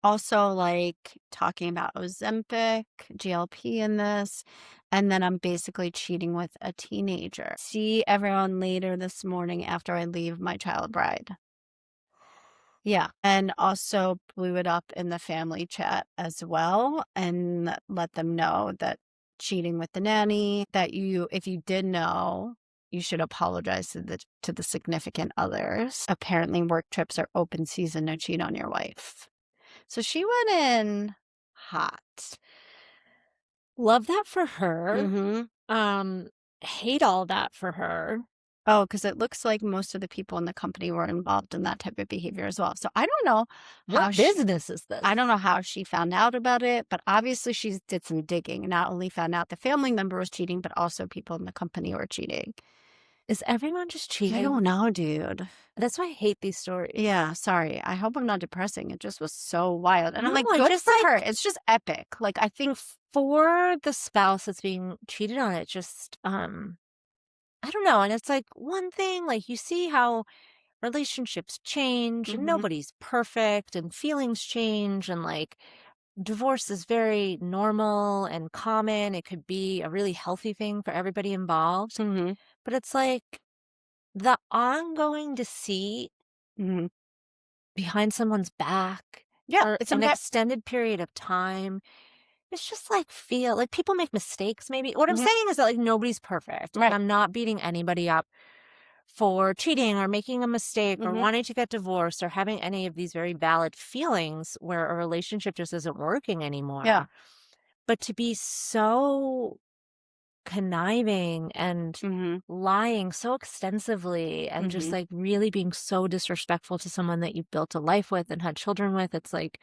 Also, like, talking about Ozempic, GLP in this, and then I'm basically cheating with a teenager. See everyone later this morning after I leave my child bride. Yeah, and also blew it up in the family chat as well and let them know that cheating with the nanny, that if you did know, you should apologize to the significant others. Apparently work trips are open season, no cheat on your wife. So she went in hot. Love that for her. Mm-hmm. Hate all that for her. Oh, because it looks like most of the people in the company were involved in that type of behavior as well. So I don't know how What business is this? I don't know how she found out about it, but obviously she did some digging. Not only found out the family member was cheating, but also people in the company were cheating. Is everyone just cheating? I don't know, dude. That's why I hate these stories. Yeah, sorry. I hope I'm not depressing. It just was so wild. And I'm No, like, I good just, for like- her. It's just epic. Like, I think For the spouse that's being cheated on, it just, I don't know. And it's like one thing, like you see how relationships change and Mhm. nobody's perfect and feelings change and like divorce is very normal and common. It could be a really healthy thing for everybody involved. Mhm. But it's like the ongoing deceit Mhm. behind someone's back Yeah, for it's an a extended period of time. It's just like like people make mistakes maybe. What I'm Mhm. saying is that like nobody's perfect. Right. And I'm not beating anybody up for cheating or making a mistake or Mhm. wanting to get divorced or having any of these very valid feelings where a relationship just isn't working anymore. Yeah. But to be so conniving and lying so extensively and just like really being so disrespectful to someone that you've built a life with and had children with. It's like,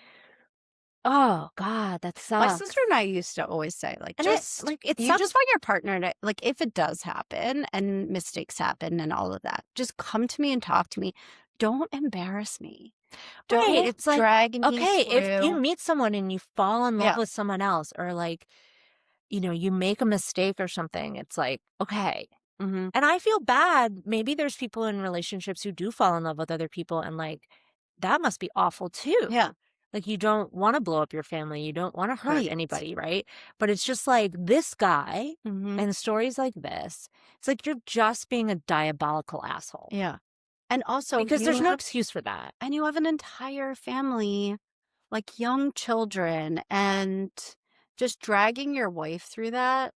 oh God, that My sucks. sister and I used to always say, like, And just it you sucks. just want your partner to, like, if it does happen and mistakes happen and all of that, just come to me and talk to me. Don't embarrass me. Right. Don't It's like, drag me okay, if you through. meet someone and you fall in love Yeah. with someone else, or like, you know, you make a mistake or something, it's like, okay. Mm-hmm. And I feel bad. Maybe there's people in relationships who do fall in love with other people, and like, that must be awful too. Yeah. Like, you don't want to blow up your family. You don't want to hurt Right. anybody, right? But it's just like this guy Mm-hmm. and stories like this, it's like you're just being a diabolical asshole. Yeah. And also, Because there's no excuse for that. and you have an entire family, like young children, and just dragging your wife through that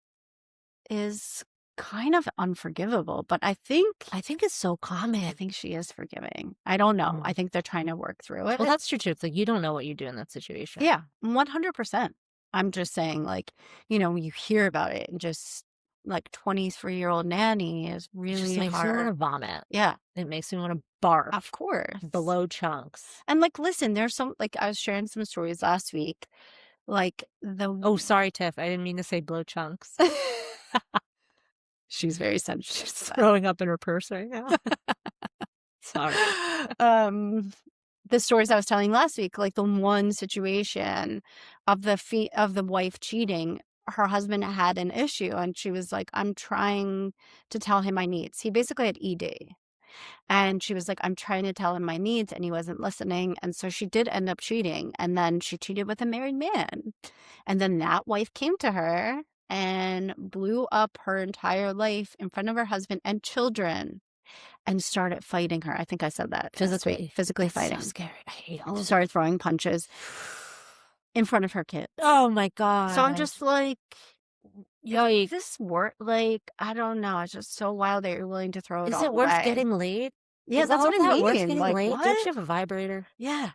is kind of unforgivable. But I think it's so common. I think she is forgiving. I don't know. I think they're trying to work through it. Well, that's true too. It's like you don't know what you do in that situation. Yeah, 100%. I'm just saying, like, you know, when you hear about it and just like 23-year-old nanny is It really just makes me want to hard. vomit. Yeah, It makes me want to barf. of course. Below chunks. And like, listen, there's some, like, I was sharing some stories last week. Like, Oh, sorry, Tiff. I didn't mean to say blow chunks. she's very sensitive. She's throwing up in her purse right now. Sorry. The stories I was telling last week, like the one situation of the wife cheating, her husband had an issue and she was like, I'm trying to tell him my needs. He basically had ED. And she was like, I'm trying to tell him my needs, and he wasn't listening. And so she did end up cheating. And then she cheated with a married man. And then that wife came to her and blew up her entire life in front of her husband and children and started fighting her. I think I said that. Physically fighting. So scary. I hate all of Started throwing punches in front of her kids. Oh my God. So I'm just like, yikes. this work, like, I don't know. It's just so wild that you're willing to throw it all Is it away. worth getting laid? Yeah, Is that's all what of I that worth mean. getting Like, laid? what? Don't you have a vibrator? Yeah.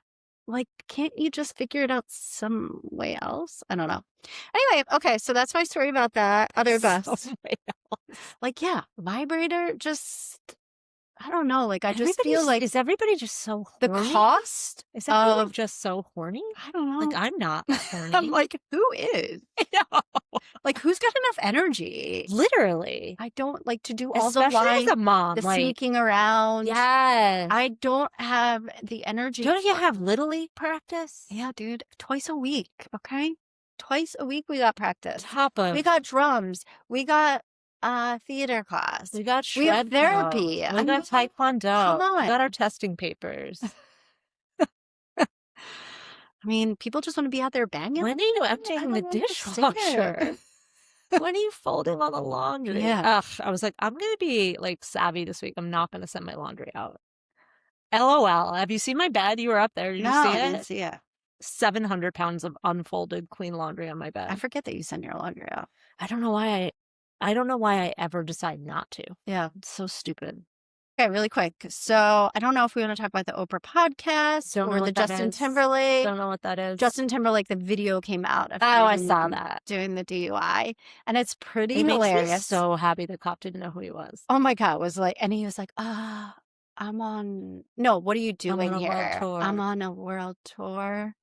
Like, can't you just figure it out some way else? I don't know. Anyway, okay, so that's my story about that. Other best. Like, yeah, vibrator, just, I don't know. Like, I just feel like is everybody just so the horny? cost Is everyone of, just so horny? I don't know. Like, I'm not horny. I'm like, who is? I know. Like, who's got enough energy? Literally. I don't like to do all the Especially as lying, a mom. the like, sneaking around. yes. I don't have the energy. Don't you have Little League practice? Yeah, dude. Twice a week, okay? Twice a week we got practice. We We got drums. We got theater class. We got We have shred therapy. pro. We got taekwondo. Come on. We got our testing papers. I mean, people just want to be out there banging. When are you emptying the dishwasher? When are you folding all the laundry? Yeah. Ugh, I was like, I'm going to be like savvy this week. I'm not going to send my laundry out. LOL. Have you seen my bed? You were up there. Did you see I it? didn't see it. 700 pounds of unfolded clean laundry on my bed. I forget that you send your laundry out. I don't know why I ever decide not to. Yeah. It's so stupid. Okay, really quick. So I don't know if we want to talk about the Oprah podcast or the Justin Timberlake. Don't know what that is. Justin Timberlake, the video came out of I him saw that. doing the DUI, and it's pretty It hilarious. makes me so happy the cop didn't know who he was. Oh my God, was like, and he was like, I'm on, no, what are you doing on a here? world tour. I'm on a world tour.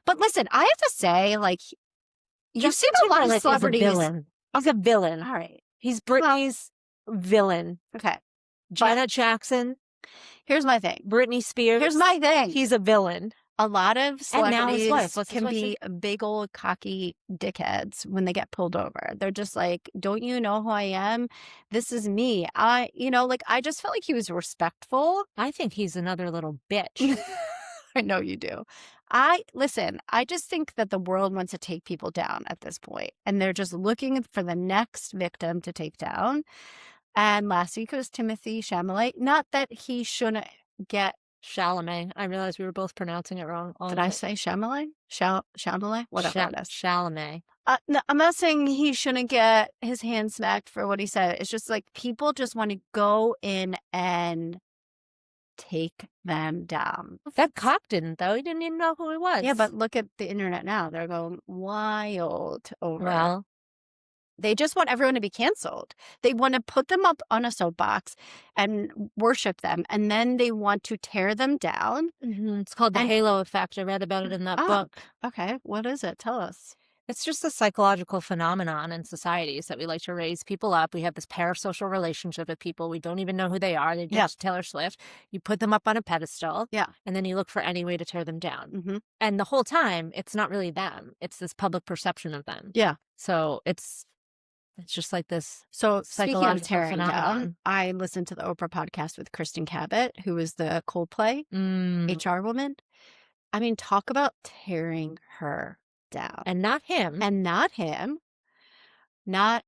But listen, I have to say, like, you've seen a lot of celebrities. He's a villain. All right. He's Britney's villain. Okay. Janet Jackson. Here's my thing. Britney Spears. Here's my thing. He's a villain. A lot of celebrities can wife be big old cocky dickheads when they get pulled over. They're just like, don't you know who I am? This is me. I just felt like he was respectful. I think he's another little bitch. I know you do. Listen, I just think that the world wants to take people down at this point, and they're just looking for the next victim to take down. And last week it was Timothy Chalamet. Not that he shouldn't get Chalamet. I realized we were both pronouncing it wrong. Did I say Chalamet? Chalamet? Whatever it is. Chalamet. No, I'm not saying he shouldn't get his hand smacked for what he said. It's just like people just want to go in and take them down. That cop didn't, though. He didn't even know who he was. Yeah, but look at the internet now. They're going wild over. Well, They just want everyone to be canceled. They want to put them up on a soapbox and worship them, and then they want to tear them down. It's called the halo effect. I read about it in that book. Okay. What is it? Tell us. It's just a psychological phenomenon in societies that we like to raise people up. We have this parasocial relationship with people. We don't even know who they are. They just Taylor Swift. You put them up on a pedestal. Yeah. And then you look for any way to tear them down. Mm-hmm. And the whole time, it's not really them. It's this public perception of them. Yeah. So it's just like this. So speaking of tearing down, I listened to the Oprah podcast with Kristen Cabot, who was the Coldplay HR woman. I mean, talk about tearing her down. And not him.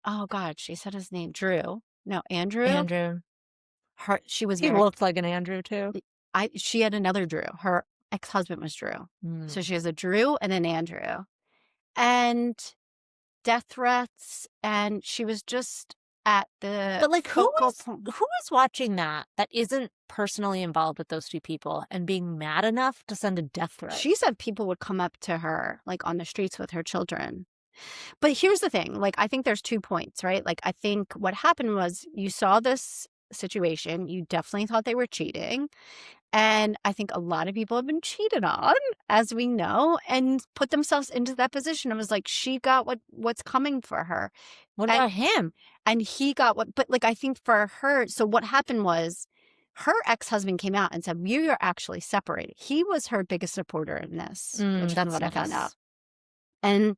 Oh God, she said his name. Drew. No, Andrew. She was He looked like an Andrew too. She had another Drew. Her ex-husband was Drew. So she has a Drew and an Andrew. And death threats, and she was just at the But like who is watching that isn't personally involved with those two people and being mad enough to send a death threat? She said people would come up to her like on the streets with her children. But here's the thing, like I think there's 2 points, right? Like I think what happened was you saw this situation, you definitely thought they were cheating. And I think a lot of people have been cheated on, as we know, and put themselves into that position. It was like she got what's coming for her. What about him? And he got but like I think for her, so what happened was her ex-husband came out and said, "We are actually separated." He was her biggest supporter in this, which is what I found out. And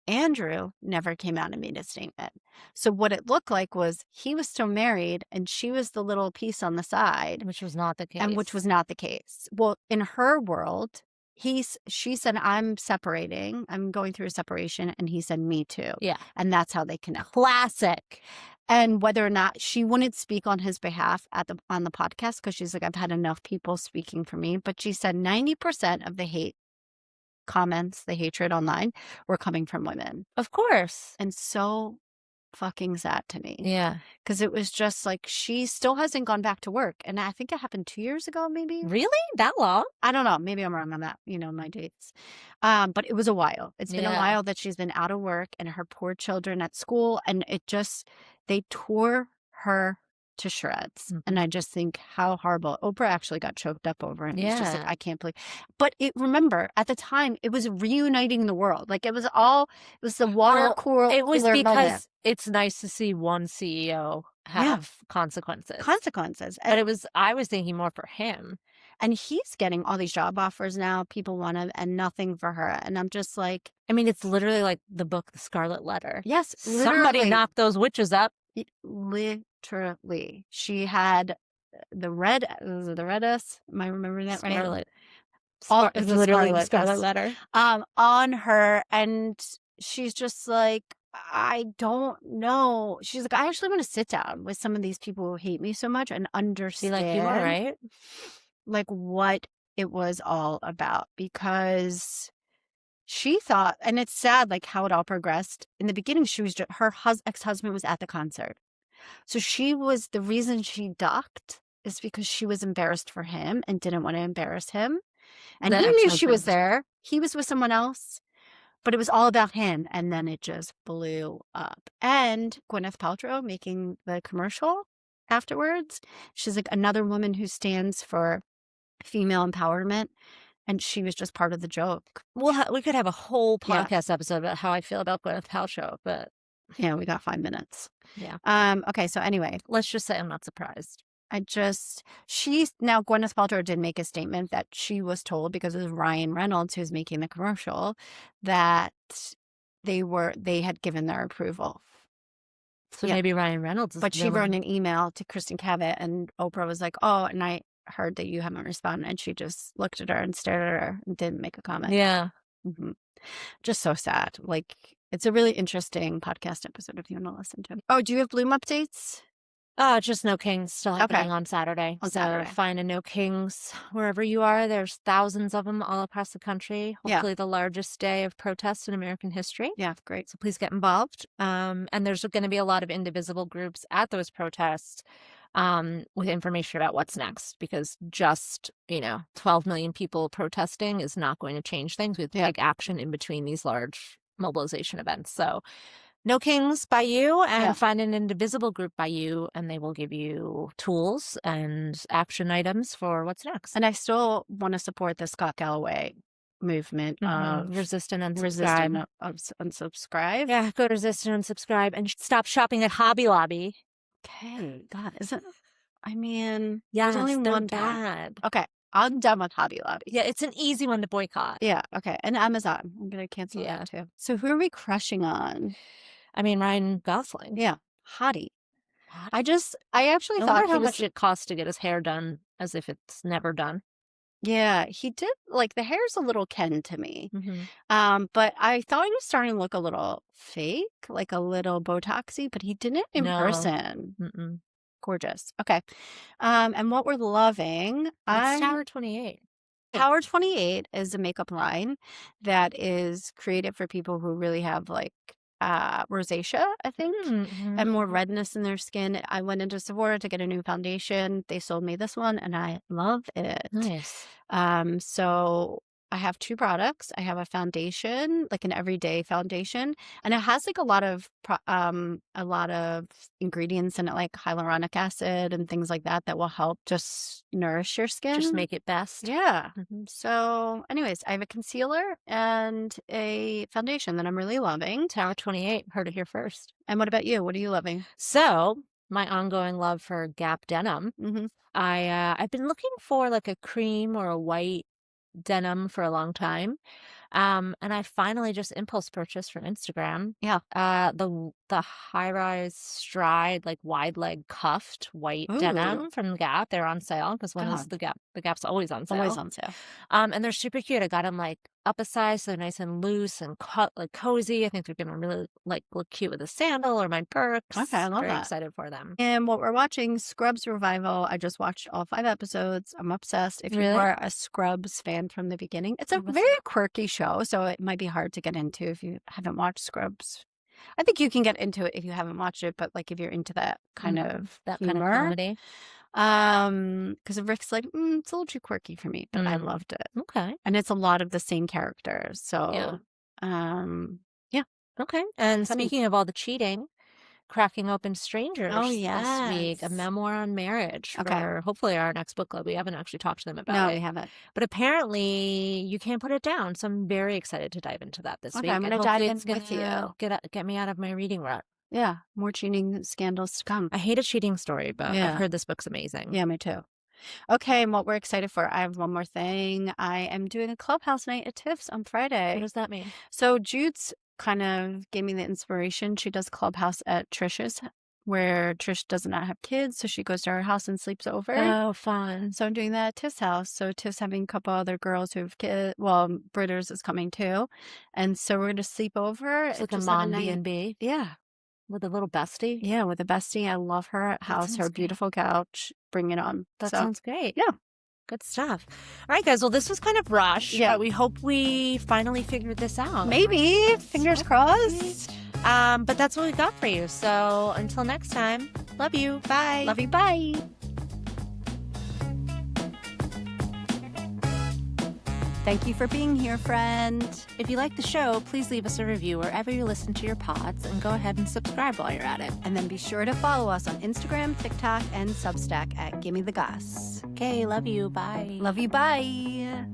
Andrew never came out and made a statement. So what it looked like was he was still married and she was the little piece on the side. Which was not the case. And which was not the case. Well, in her world, she said, "I'm separating. I'm going through a separation." And he said, "Me too." Yeah. And that's how they connect. Classic. And whether or not she wouldn't speak on his behalf on the podcast, because she's like, "I've had enough people speaking for me." But she said 90% of the hate comments, the hatred online, were coming from women. Of course. And so fucking sad to me. Yeah. Because it was just like she still hasn't gone back to work. And I think it happened 2 years ago, maybe. Really? That long? I don't know. Maybe I'm wrong on that, my dates. But it was a while. It's been a while that she's been out of work, and her poor children at school. And they tore her to shreds. And I just think how horrible. Oprah actually got choked up over it. It's just like, I can't believe. But remember, at the time, it was reuniting the world. Like it was the water cooler. It was because moment. It's nice to see one CEO have consequences. But I was thinking more for him. And he's getting all these job offers now. People want him and nothing for her. And I'm just like, I mean, it's literally like the book, The Scarlet Letter. Yes. Somebody knocked those witches up. Literally. She had the reddest. Am I remembering that right? It's literally the Scarlet Letter. On her. And she's just like, I don't know. She's like, I actually want to sit down with some of these people who hate me so much and understand. Be like, you are right. Like what it was all about, because she thought, and it's sad, like how it all progressed. In the beginning, her ex-husband was at the concert. So the reason she ducked is because she was embarrassed for him and didn't want to embarrass him. And he knew she was there. He was with someone else, but it was all about him. And then it just blew up. And Gwyneth Paltrow making the commercial afterwards, she's like another woman who stands for female empowerment. And she was just part of the joke. Well, we could have a whole podcast episode about how I feel about Gwyneth Paltrow, but yeah, we got 5 minutes. Yeah. Okay. So anyway, let's just say I'm not surprised. Now Gwyneth Paltrow did make a statement that she was told, because it was Ryan Reynolds who's making the commercial, that they had given their approval. So maybe Ryan Reynolds is But she wrote an email to Kristen Cabot, and Oprah was like, "Oh, and I heard that you haven't responded." And she just looked at her and stared at her and didn't make a comment. Yeah. Mm-hmm. Just so sad. Like, it's a really interesting podcast episode if you want to listen to it. Oh, do you have Bloom updates? Just No Kings still happening on Saturday. Find a No Kings wherever you are. There's thousands of them all across the country. Hopefully the largest day of protest in American history. Yeah, great. So please get involved. And there's going to be a lot of indivisible groups at those protests with information about what's next, because just, 12 million people protesting is not going to change things. We have to take action in between these large mobilization events. So No Kings by You and Yeah. find an indivisible group by you, and they will give you tools and action items for what's next. And I still want to support the Scott Galloway movement of resist and resisting unsubscribe. unsubscribe. Yeah, go to resist and unsubscribe and stop shopping at Hobby Lobby. Okay, God, isn't I mean, Yes, there's only they're one time. bad. Okay, I'm done with Hobby Lobby. Yeah, it's an easy one to boycott. Yeah, okay, and Amazon. I'm gonna cancel that too. So who are we crushing on? I mean, Ryan Gosling. Yeah, hottie. Hot. I actually I thought wonder he how was. much it costs to get his hair done, as if it's never done. Yeah, he did. Like the hair's a little Ken to me. Mm-hmm. But I thought he was starting to look a little fake, like a little Botoxy, but he didn't in No. person. Mm-mm. Gorgeous. Okay. And what we're loving, It's Tower 28. Tower 28 is a makeup line that is created for people who really have like rosacea, I think, Mm-hmm. and more redness in their skin. I went into Sephora to get a new foundation. They sold me this one and I love it. Nice. So I have two products. I have a foundation, like an everyday foundation, and it has like a lot of ingredients in it, like hyaluronic acid and things like that, that will help just nourish your skin. Just make it best. Yeah. Mm-hmm. So, anyways, I have a concealer and a foundation that I'm really loving. Tower 28. Heard it here first. And what about you? What are you loving? So, my ongoing love for Gap denim. Mm-hmm. I've been looking for like a cream or a white denim for a long time. And I finally just impulse purchased from Instagram. Yeah. The high rise stride, like wide leg cuffed white denim from Gap. They're on sale because when is the Gap? The Gap's always on sale. Always on sale. And they're super cute. I got them like up a size, so they're nice and loose and like cozy. I think they're gonna really like look cute with a sandal or my Birks. Okay, I love Very that. excited for them. And what we're watching, Scrubs Revival. I just watched all 5 episodes. I'm obsessed. If you are a Scrubs fan from the beginning, it's a very quirky show, so it might be hard to get into if you haven't watched Scrubs. I think you can get into it if you haven't watched it, but like if you're into that kind of humor, kind of comedy. Because Rick's like, it's a little too quirky for me, but I loved it. Okay. And it's a lot of the same characters. So, yeah. Okay. And speaking of all the cheating, Cracking Open Strangers this week, a memoir on marriage for hopefully our next book club. We haven't actually talked to them about it. No, we haven't. But apparently you can't put it down. So I'm very excited to dive into that this week. I'm going to dive in with you. Get me out of my reading rut. Yeah, more cheating scandals to come. I hate a cheating story, but I've heard this book's amazing. Yeah, me too. Okay, and what we're excited for, I have one more thing. I am doing a clubhouse night at Tiff's on Friday. What does that mean? So Jude's kind of gave me the inspiration. She does clubhouse at Trish's, where Trish does not have kids, so she goes to her house and sleeps over. Oh, fun. So I'm doing that at Tiff's house. So Tiff's having a couple other girls who have kids. Well, Britters is coming too. And so we're going to sleep over. It's like a mom B&B. Yeah. With a little bestie? Yeah, with a bestie. I love her house, her beautiful couch. Bring it on. That sounds great. Yeah. Good stuff. All right, guys. Well, this was kind of rushed. Yeah. We hope we finally figured this out. Maybe. Fingers crossed. But that's what we got for you. So until next time, love you. Bye. Love you. Bye. Thank you for being here, friend. If you like the show, please leave us a review wherever you listen to your pods and go ahead and subscribe while you're at it. And then be sure to follow us on Instagram, TikTok, and Substack at Gimme the Goss. Okay, love you. Bye. Love you. Bye.